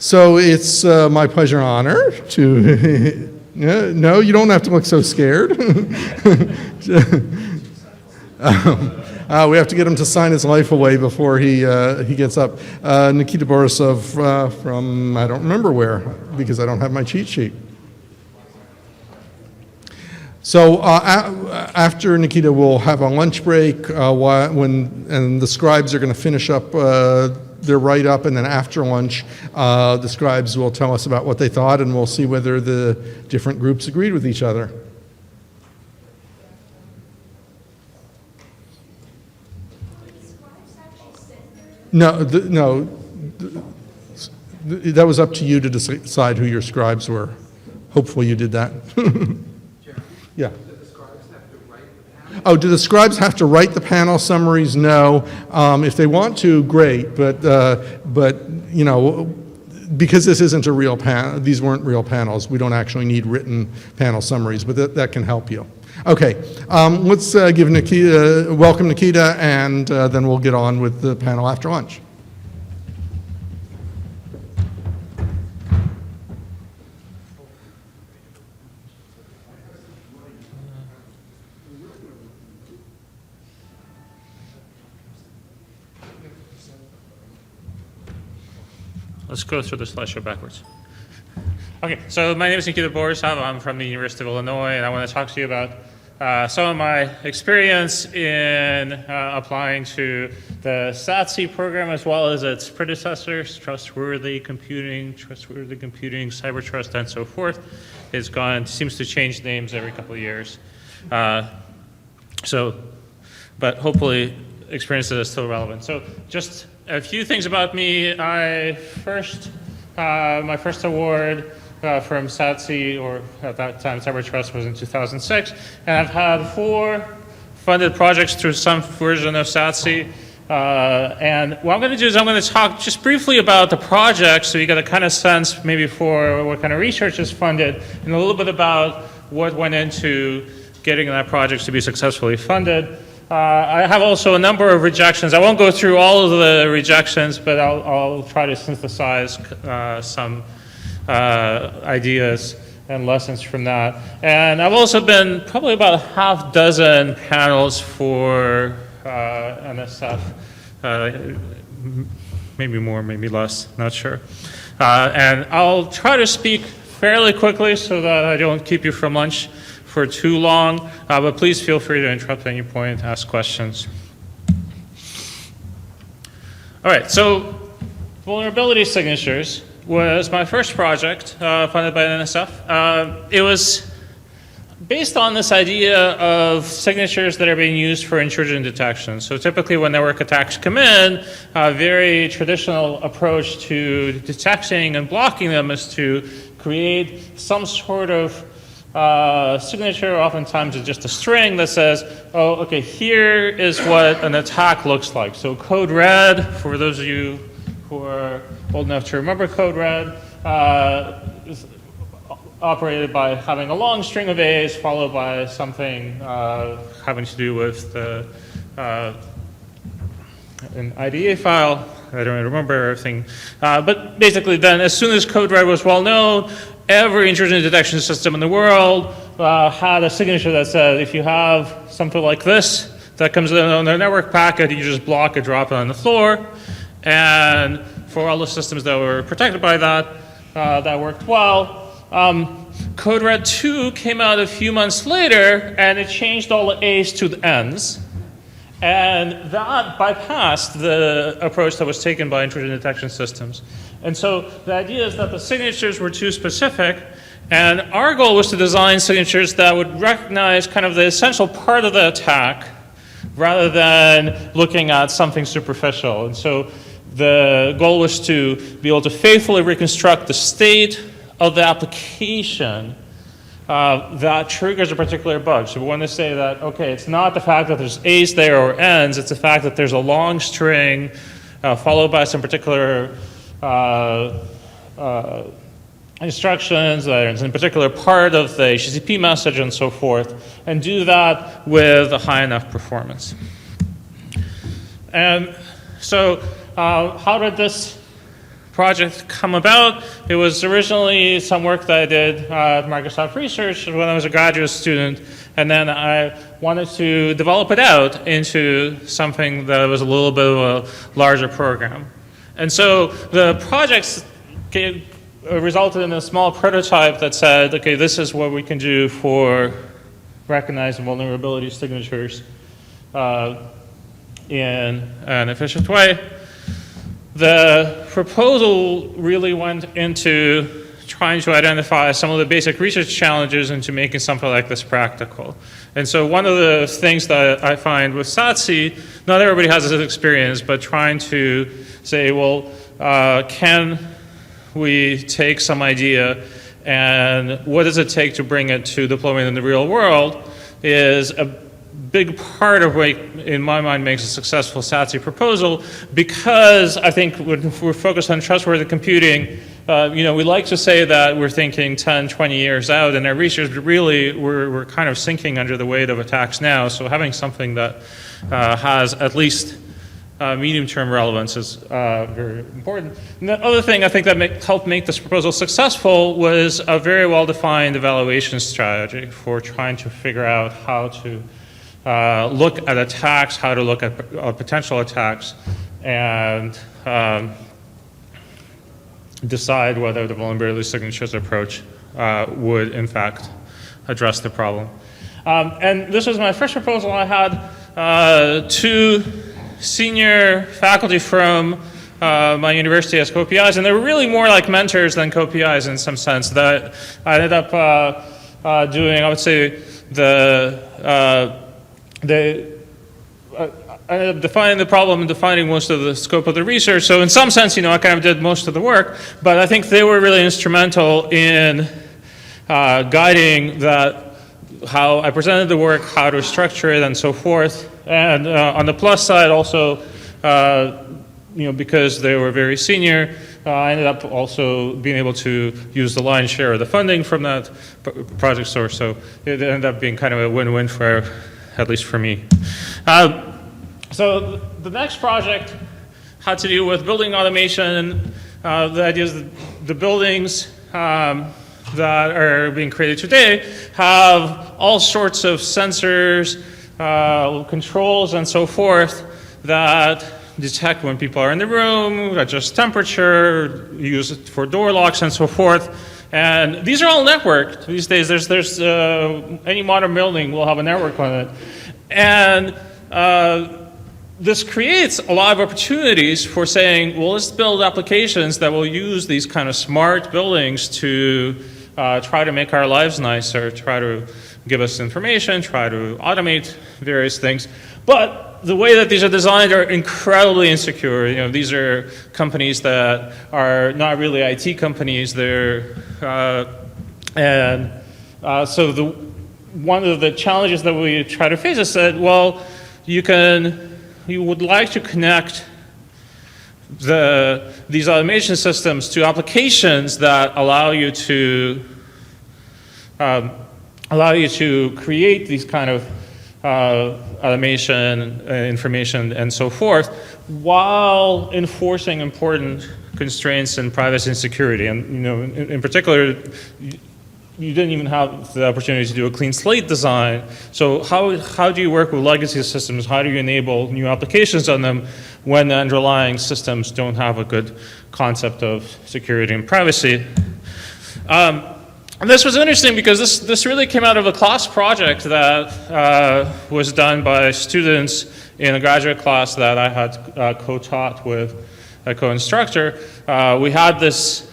So it's my pleasure and honor to, no, you don't have to look so scared. We have to get him to sign his life away before he gets up. Nikita Borisov from, I don't remember where, because I don't have my cheat sheet. So after Nikita, we'll have a lunch break and the scribes are going to finish up their write-up, and then after lunch, the scribes will tell us about what they thought, and we'll see whether the different groups agreed with each other. No, that was up to you to decide who your scribes were. Hopefully you did that. Yeah. Do the scribes have to write the panel? Oh, do the scribes have to write the panel summaries? No. If they want to, great. But you know, because this isn't a real panel, these weren't real panels. We don't actually need written panel summaries, but that can help you. Okay, let's give Nikita, welcome Nikita, and then we'll get on with the panel after lunch. Let's go through the slideshow backwards. Okay, so my name is Nikita Borisov. I'm from the University of Illinois, and I want to talk to you about some of my experience in applying to the SaTC program as well as its predecessors, trustworthy computing, cyber trust, and so forth. Seems to change names every couple of years. But hopefully experiences are still relevant. So just a few things about me. My first award from SaTC, or at that time Cyber Trust, was in 2006, and I've had 4 funded projects through some version of SaTC. And what I'm going to do is I'm going to talk just briefly about the project, so you get a kind of sense maybe for what kind of research is funded, and a little bit about what went into getting that project to be successfully funded. I have also a number of rejections. I won't go through all of the rejections, but I'll try to synthesize some ideas and lessons from that. And I've also been probably about a half dozen panels for NSF, maybe more, maybe less, not sure. And I'll try to speak fairly quickly so that I don't keep you from lunch for too long, but please feel free to interrupt at any point, ask questions. All right, so vulnerability signatures was my first project funded by NSF. It was based on this idea of signatures that are being used for intrusion detection. So typically when network attacks come in, a very traditional approach to detecting and blocking them is to create some sort of signature. Oftentimes it's just a string that says, oh, okay, here is what an attack looks like. So code red, for those of you who are old enough to remember code red, is operated by having a long string of A's followed by something having to do with an IDA file. I don't remember everything. But basically then, as soon as code red was well known, every intrusion detection system in the world had a signature that said, if you have something like this that comes in on their network packet, you just block it, drop it on the floor. And for all the systems that were protected by that, that worked well. Code Red 2 came out a few months later, and it changed all the A's to the N's. And that bypassed the approach that was taken by intrusion detection systems. And so the idea is that the signatures were too specific, and our goal was to design signatures that would recognize kind of the essential part of the attack rather than looking at something superficial. And so the goal was to be able to faithfully reconstruct the state of the application that triggers a particular bug. So we want to say that, okay, it's not the fact that there's A's there or N's, it's the fact that there's a long string followed by some particular instructions that are in a particular part of the HTTP message and so forth, and do that with a high enough performance. And so how did this project come about. It was originally some work that I did at Microsoft Research when I was a graduate student, and then I wanted to develop it out into something that was a little bit of a larger program. And so the projects resulted in a small prototype that said, okay, this is what we can do for recognizing vulnerability signatures in an efficient way. The proposal really went into trying to identify some of the basic research challenges into making something like this practical. And so one of the things that I find with SaTC, not everybody has this experience, but trying to say, well, can we take some idea and what does it take to bring it to deployment in the real world is a big part of what, in my mind, makes a successful SaTC proposal, because I think when we're focused on trustworthy computing, we like to say that we're thinking 10, 20 years out in our research, but really we're kind of sinking under the weight of attacks now. So having something that has at least medium-term relevance is very important. And the other thing I think that helped make this proposal successful was a very well-defined evaluation strategy for trying to figure out how to look at attacks, how to look at potential attacks, and decide whether the vulnerability signatures approach would, in fact, address the problem. And this was my first proposal. I had two senior faculty from my university as co-PIs, and they were really more like mentors than co-PIs in some sense. That I ended up doing, I would say, I ended up defining the problem and defining most of the scope of the research. So in some sense, I kind of did most of the work, but I think they were really instrumental in guiding how I presented the work, how to structure it, and so forth. And on the plus side, also, because they were very senior, I ended up also being able to use the lion's share of the funding from that project source. So it ended up being kind of a win-win for, at least for me. So the next project had to do with building automation. The idea is that the buildings that are being created today have all sorts of sensors, controls, and so forth that detect when people are in the room, adjust temperature, use it for door locks, and so forth. And these are all networked these days. There's any modern building will have a network on it. And this creates a lot of opportunities for saying, well, let's build applications that will use these kind of smart buildings to try to make our lives nicer, try to give us information, try to automate various things. But the way that these are designed are incredibly insecure. These are companies that are not really IT companies. They're so one of the challenges that we try to face is that, well, you would like to connect these automation systems to applications that allow you to create these kind of automation, information, and so forth, while enforcing important constraints in privacy and security. And in particular, you didn't even have the opportunity to do a clean slate design. So how do you work with legacy systems? How do you enable new applications on them when the underlying systems don't have a good concept of security and privacy? And this was interesting because this really came out of a class project that was done by students in a graduate class that I had co-taught with a co-instructor. We had this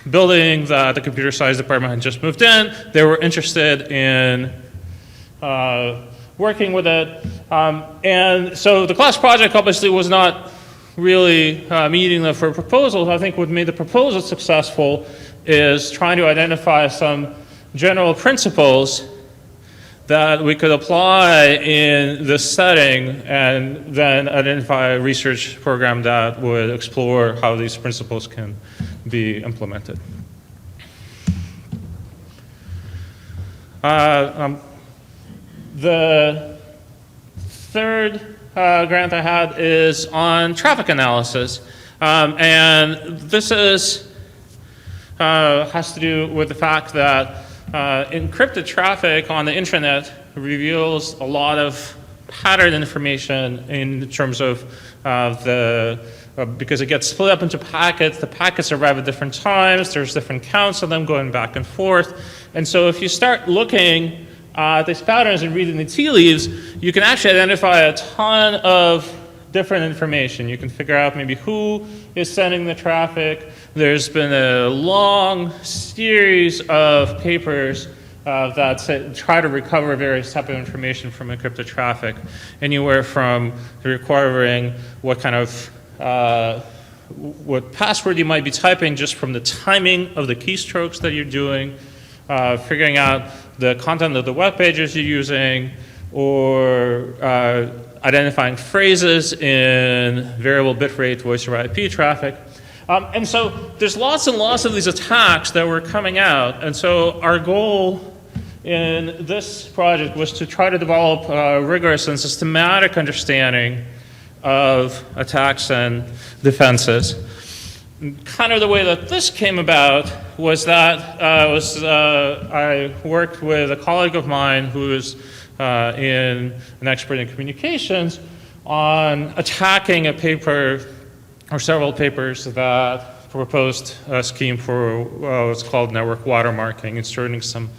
building that the computer science department had just moved in. They were interested in working with it. And so the class project obviously was not really meeting them for a proposal. I think what made the proposal successful is trying to identify some general principles that we could apply in this setting and then identify a research program that would explore how these principles can be implemented. The third grant I had is on traffic analysis. And this has to do with the fact that encrypted traffic on the internet reveals a lot of pattern information in terms of because it gets split up into packets. The packets arrive at different times. There's different counts of them going back and forth. And so if you start looking at these patterns and reading the tea leaves, you can actually identify a ton of different information. You can figure out maybe who is sending the traffic. There's been a long series of papers that try to recover various types of information from encrypted traffic, anywhere from requiring what kind of what password you might be typing just from the timing of the keystrokes that you're doing, figuring out the content of the web pages you're using, or identifying phrases in variable bitrate voice over IP traffic. And so there's lots and lots of these attacks that were coming out. And so our goal in this project was to try to develop a rigorous and systematic understanding of attacks and defenses. Kind of the way that this came about was that I worked with a colleague of mine who is an expert in communications on attacking a paper or several papers that proposed a scheme for what's called network watermarking, inserting some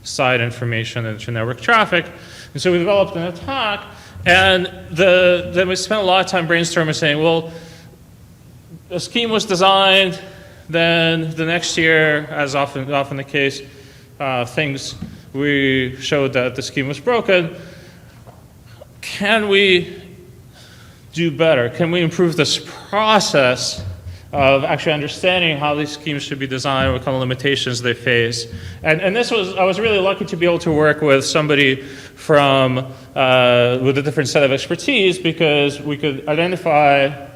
side information into network traffic. And so we developed an attack, and then we spent a lot of time brainstorming, saying, well, a scheme was designed, then the next year, as often the case, we showed that the scheme was broken. Can we do better? Can we improve this process of actually understanding how these schemes should be designed, what kind of limitations they face? And I was really lucky to be able to work with somebody with a different set of expertise, because we could identify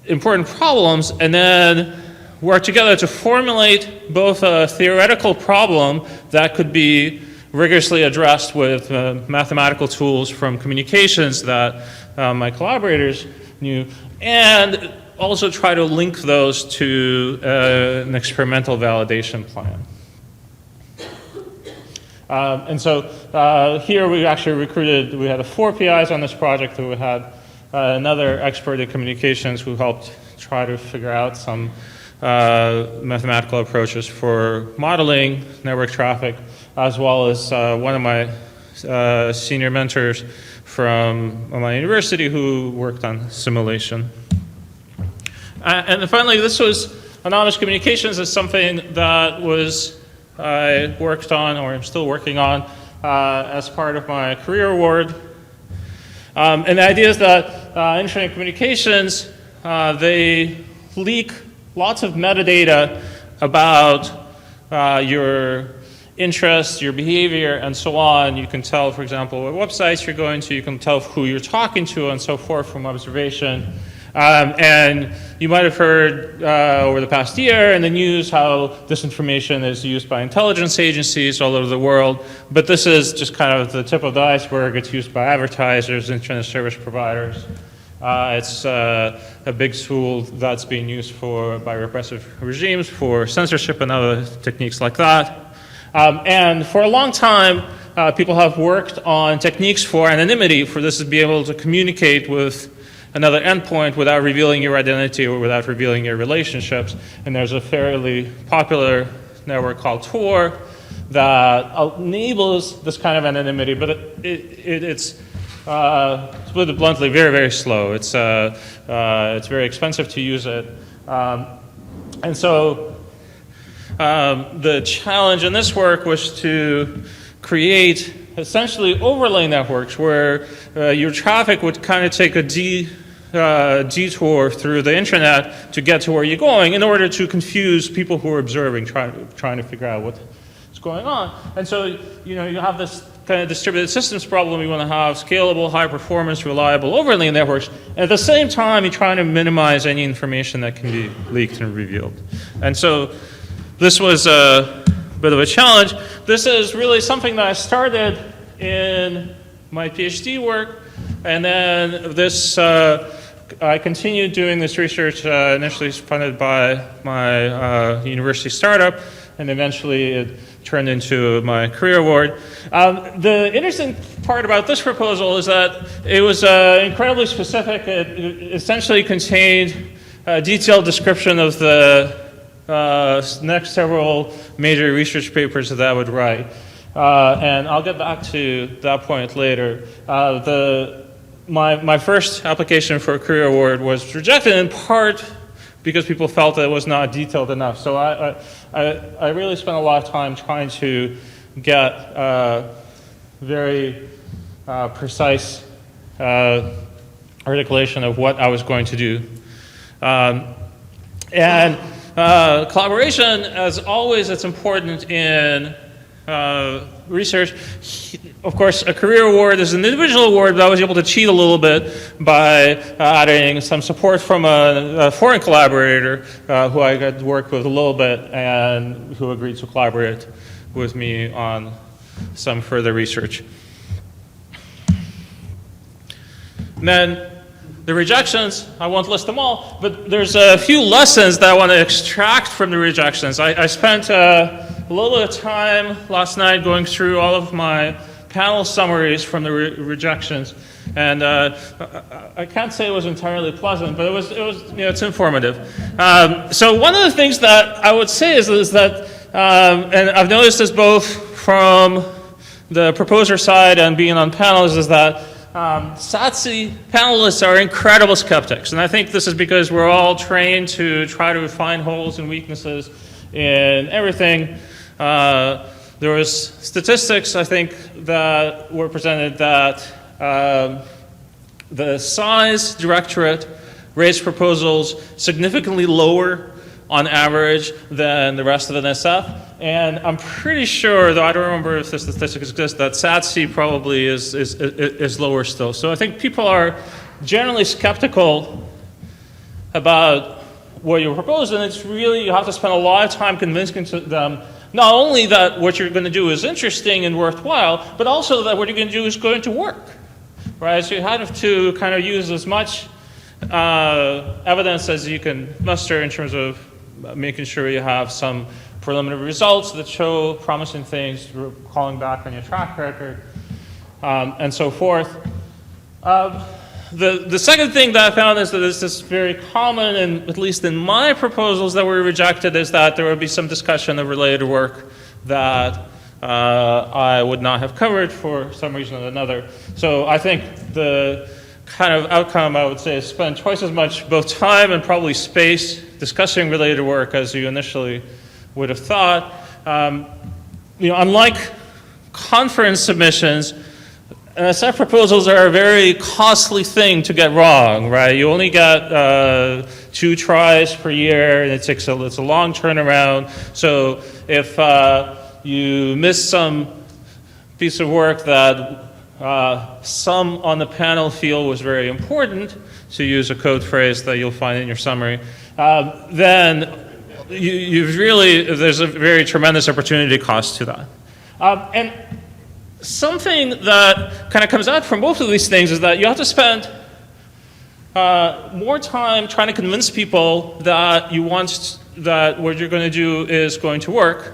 important problems and then work together to formulate both a theoretical problem that could be rigorously addressed with mathematical tools from communications that my collaborators knew, and also try to link those to an experimental validation plan. And so here we actually we had 4 PIs on this project, and we had another expert in communications who helped try to figure out some mathematical approaches for modeling network traffic, as well as one of my senior mentors from my university who worked on simulation. And then finally, this was anonymous communications is something that I worked on, or I'm still working on, as part of my career award. And the idea is that internet communications, they leak lots of metadata about your interests, your behavior, and so on. You can tell, for example, what websites you're going to. You can tell who you're talking to, and so forth from observation. And you might have heard over the past year in the news how this information is used by intelligence agencies all over the world. But this is just kind of the tip of the iceberg. It's used by advertisers, internet service providers. It's a big tool that's being used by repressive regimes for censorship and other techniques like that. And for a long time, people have worked on techniques for anonymity, for this to be able to communicate with another endpoint without revealing your identity or without revealing your relationships. And there's a fairly popular network called Tor that enables this kind of anonymity, but it's to put it bluntly, very, very slow. It's very expensive to use it. And so the challenge in this work was to create essentially overlay networks where your traffic would kind of take a detour through the internet to get to where you're going, in order to confuse people who are observing, trying to figure out what's going on. And so, you have this kind of distributed systems problem. You want to have scalable, high performance, reliable overlay networks. And at the same time, you're trying to minimize any information that can be leaked and revealed. And so this was a bit of a challenge. This is really something that I started in my PhD work. And then this I continued doing this research, initially funded by my university startup, and eventually it turned into my career award. The interesting part about this proposal is that it was incredibly specific. It essentially contained a detailed description of the next several major research papers that I would write. And I'll get back to that point later. My first application for a career award was rejected in part because people felt that it was not detailed enough. So I really spent a lot of time trying to get very precise articulation of what I was going to do. Collaboration, as always, it's important in research. Of course, a career award is an individual award, but I was able to cheat a little bit by adding some support from a foreign collaborator who I got to work with a little bit and who agreed to collaborate with me on some further research. And then the rejections, I won't list them all, but there's a few lessons that I want to extract from the rejections. I spent a little bit of time last night going through all of my panel summaries from the rejections, and I can't say it was entirely pleasant, but it was it's informative. So one of the things that I would say is that, and I've noticed this both from the proposer side and being on panels, is that SaTC panelists are incredible skeptics, and I think this is because we're all trained to try to find holes and weaknesses in everything. There was statistics, I think, that were presented that the size directorate rates proposals significantly lower on average than the rest of the NSF. And I'm pretty sure, though I don't remember if the statistics exist, that SaTC probably is lower still. So I think people are generally skeptical about what you propose, and it's really, you have to spend a lot of time convincing them not only that what you're going to do is interesting and worthwhile, but also that what you're going to do is going to work, right? So you have to kind of use as much evidence as you can muster in terms of making sure you have some preliminary results that show promising things, calling back on your track record, and so forth. The second thing that I found is that this is very common, and at least in my proposals that were rejected, is that there would be some discussion of related work that I would not have covered for some reason or another. So I think the kind of outcome, I would say, is spend twice as much both time and probably space discussing related work as you initially would have thought. Unlike conference submissions, NSF proposals are a very costly thing to get wrong, right? You only get 2 tries per year, and it's a long turnaround. So if you miss some piece of work that some on the panel feel was very important, to use a code phrase that you'll find in your summary, then there's a very tremendous opportunity cost to that. And something that kind of comes out from both of these things is that you have to spend more time trying to convince people that that what you're going to do is going to work.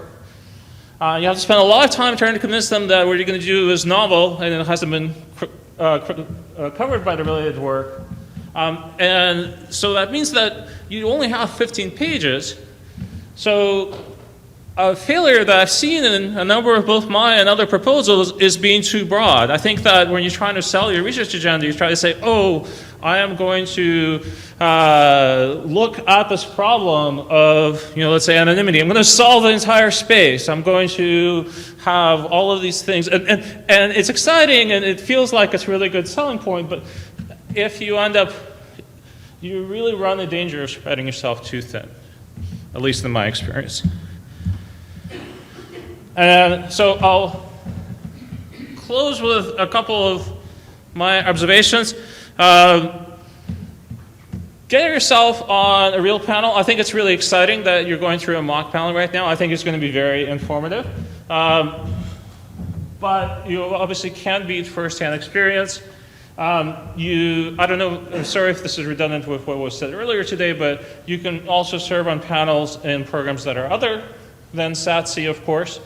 You have to spend a lot of time trying to convince them that what you're going to do is novel and it hasn't been covered by the related work. And so that means that you only have 15 pages. So a failure that I've seen in a number of both my and other proposals is being too broad. I think that when you're trying to sell your research agenda, you try to say, oh, I am going to look at this problem of, let's say anonymity. I'm going to solve the entire space. I'm going to have all of these things. And it's exciting, and it feels like it's a really good selling point, but if you end up, you really run the danger of spreading yourself too thin, at least in my experience. And so I'll close with a couple of my observations. Get yourself on a real panel. I think it's really exciting that you're going through a mock panel right now. I think it's going to be very informative. But you obviously can't beat first-hand experience. I don't know, I'm sorry if this is redundant with what was said earlier today, but you can also serve on panels in programs that are other than SaTC, of course.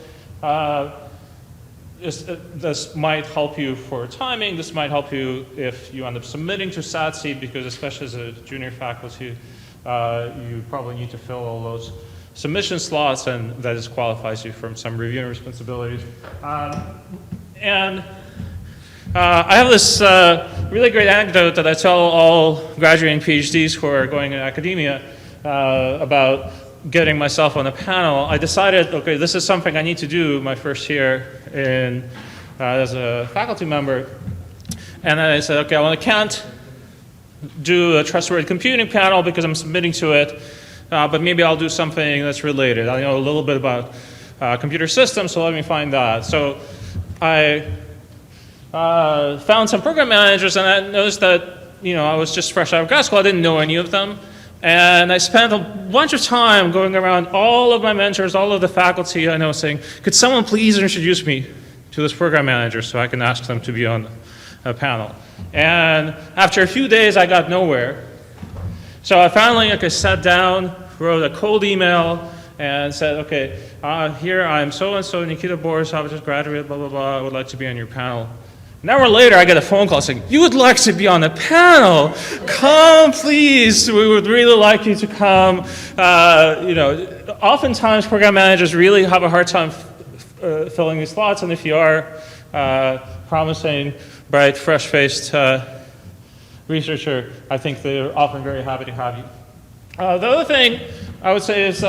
This might help you for timing. This might help you if you end up submitting to SaTC, because especially as a junior faculty, you probably need to fill all those submission slots, and that disqualifies you from some reviewing responsibilities. I have this really great anecdote that I tell all graduating PhDs who are going in academia about getting myself on a panel. I decided, okay, this is something I need to do my first year as a faculty member. And then I said, okay, well, I can't do a trustworthy computing panel because I'm submitting to it, but maybe I'll do something that's related. I know a little bit about computer systems, so let me find that. So I found some program managers, and I noticed that, I was just fresh out of grad school. I didn't know any of them. And I spent a bunch of time going around all of my mentors, all of the faculty I know, saying, could someone please introduce me to this program manager so I can ask them to be on a panel? And after a few days, I got nowhere. So I finally sat down, wrote a cold email, and said, okay, here I'm so-and-so, Nikita Borisov, I just graduated, blah, blah, blah, I would like to be on your panel. An hour later, I get a phone call saying, you would like to be on the panel? Come, please. We would really like you to come. Oftentimes, program managers really have a hard time filling these slots, and if you are promising, bright, fresh-faced researcher, I think they're often very happy to have you. The other thing I would say is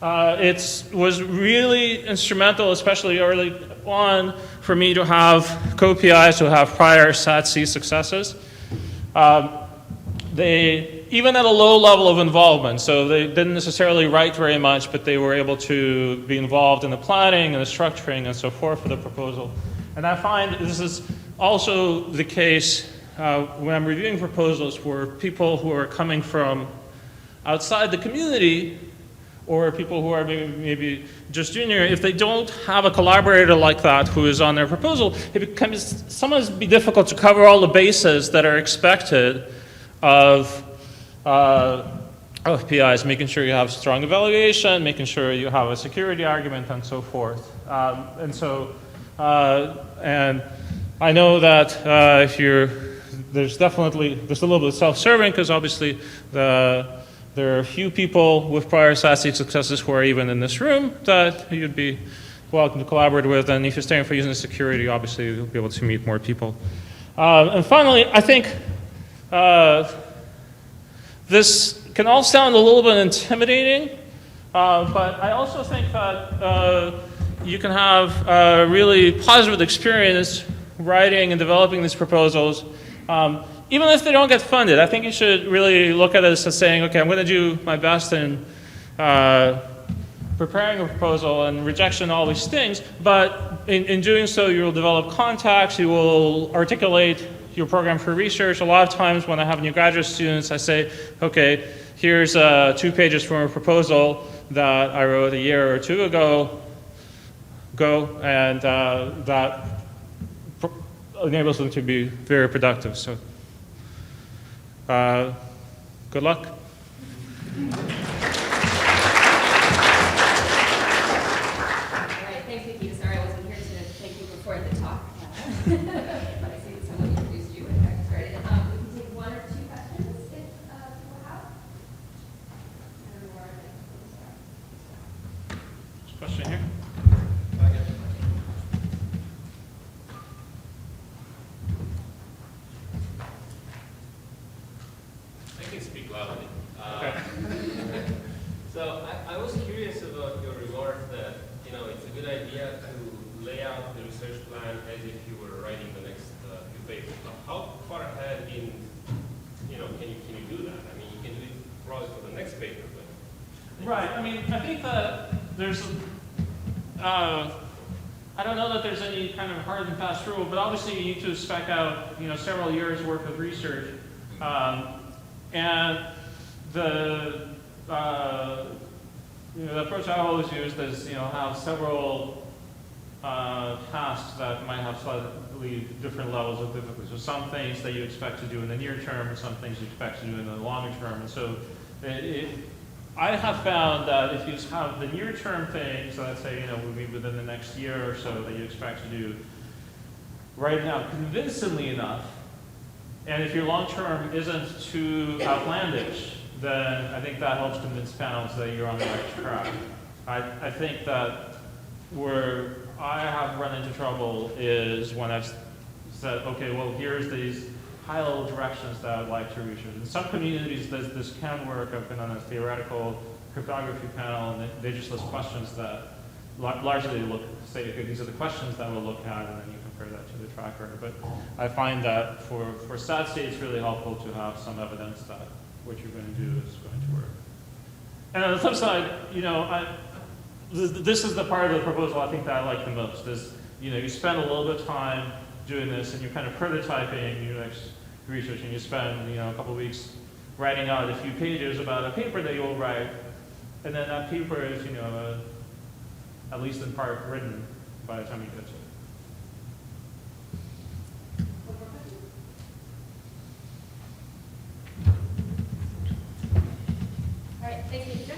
it was really instrumental, especially early on, for me to have co-PIs who have prior SaTC successes. Even at a low level of involvement, so they didn't necessarily write very much, but they were able to be involved in the planning and the structuring and so forth for the proposal. And I find this is also the case when I'm reviewing proposals for people who are coming from outside the community, or people who are maybe just junior. If they don't have a collaborator like that who is on their proposal, it becomes sometimes be difficult to cover all the bases that are expected of PIs, making sure you have strong evaluation, making sure you have a security argument, and so forth. And I know that there's a little bit of self-serving, because obviously there are a few people with prior SaTC successes who are even in this room that you'd be welcome to collaborate with. And if you're staying for using security, obviously you'll be able to meet more people. And finally, I think this can all sound a little bit intimidating, but I also think that you can have a really positive experience writing and developing these proposals. Even if they don't get funded, I think you should really look at it as saying, okay, I'm going to do my best in preparing a proposal and rejection, all these things, but in doing so, you will develop contacts, you will articulate your program for research. A lot of times when I have new graduate students, I say, okay, here's 2 pages from a proposal that I wrote a year or 2 ago, and that enables them to be very productive. So. Good luck. All right, thanks, Nikita. Sorry I wasn't here to thank you before the talk, but I see that someone introduced you and got started. We can take 1 or 2 questions if people have. Question here. So I was curious about your remark that it's a good idea to lay out the research plan as if you were writing the next few papers. How far ahead can you do that? I mean, you can do it probably for the next paper, but right. I mean, I think that there's I don't know that there's any kind of hard and fast rule, but obviously you need to spec out several years worth of research, and the approach I always used is have several tasks that might have slightly different levels of difficulty. So some things that you expect to do in the near term, and some things you expect to do in the longer term. And so I have found that if you have the near term things, so let's say, would be within the next year or so that you expect to do right now convincingly enough, and if your long term isn't too outlandish, then I think that helps convince panels that you're on the right track. I think that where I have run into trouble is when I've said, okay, well, here's these high-level directions that I'd like to research. In some communities, this can work. I've been on a theoretical cryptography panel, and they just list questions that largely say, okay, these are the questions that we'll look at, and then you compare that to the tracker. But I find that for SaTC, it's really helpful to have some evidence that what you're going to do is going to work. And on the flip side, this is the part of the proposal I think that I like the most, is, you spend a little bit of time doing this, and you're kind of prototyping your next research, and you spend, a couple of weeks writing out a few pages about a paper that you'll write, and then that paper is, at least in part written by the time you get to it. All right, thank you, Nikita.